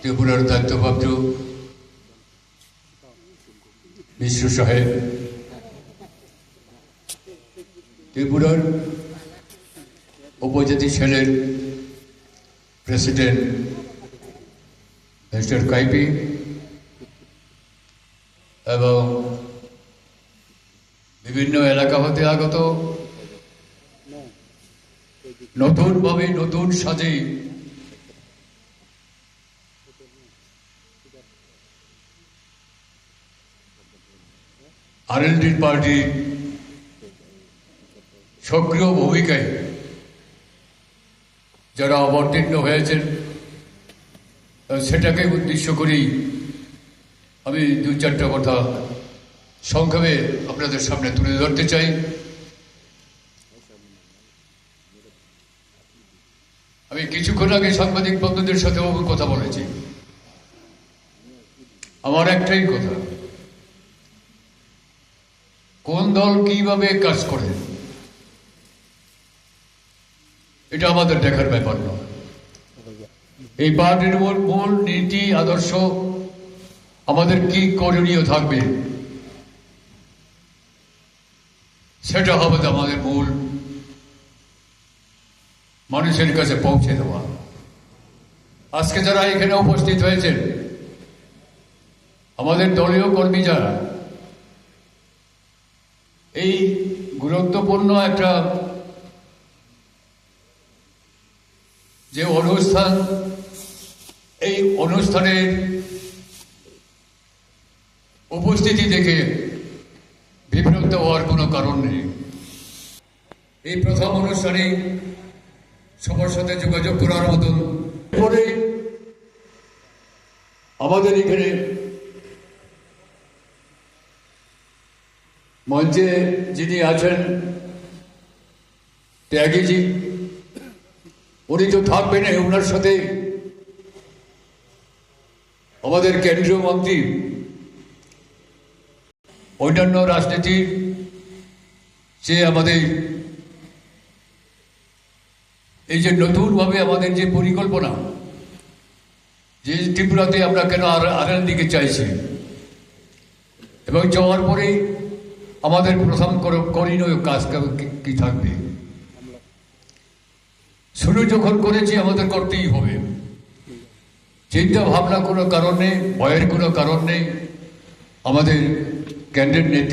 ত্রিপুরার দায়িত্বপ্রাপ্ত মিশ্র সাহেব, ত্রিপুরার উপজাতি সেলের প্রেসিডেন্ট মিস্টার কাইপি এবং বিভিন্ন এলাকা হতে আগত নতুনভাবে নতুন সাজে আরএলডি পার্টির সক্রিয় ভূমিকায় যারা অবতীর্ণ হয়েছেন সেটাকে উদ্দেশ্য করেই আমি দু চারটা কথা সংক্ষেপে আপনাদের সামনে তুলে ধরতে চাই। আমি কিছুক্ষণ আগে সাংবাদিক বন্ধুদের সাথেও কথা বলেছি। আমার একটাই কথা, কোন দল কিভাবে কাজ করে এটা আমাদের দেখার ব্যাপার নয়। এই পার্টির মূল নীতি আদর্শ আমাদের কি করণীয় থাকবে সেটা হবে আমাদের মূল মানুষের কাছে পৌঁছে দেওয়া। আজকে যারা এখানে উপস্থিত হয়েছেন আমাদের দলীয় কর্মী যারা এই গুরুত্বপূর্ণ একটা যে অনুষ্ঠান, এই অনুষ্ঠানের উপস্থিতি দেখে বিভ্রান্ত হওয়ার কোনো কারণ নেই। এই প্রথম অনুষ্ঠানে সবার সাথে যোগাযোগ করার মতন পরে আমাদের এখানে মঞ্চে যিনি আছেন ত্যাগীজি, উনি তো থাকবেন, ওনার সাথে আমাদের কেন্দ্রীয় মন্ত্রী, অন্যান্য রাজনীতির যে আমাদের এই যে নতুনভাবে আমাদের যে পরিকল্পনা, যে ত্রিপুরাতে আমরা কেন আরের দিকে চাইছি এবং যাওয়ার পরে আমাদের প্রথম করণীয় কাজ কি থাকবে, শুরু যখন করেছি আমাদের করতেই হবে। চিন্তা ভাবনা কোনো কারণ নেই, ভয়ের কোনো কারণ নেই। আমাদের কেন্দ্রের নেতৃত্ব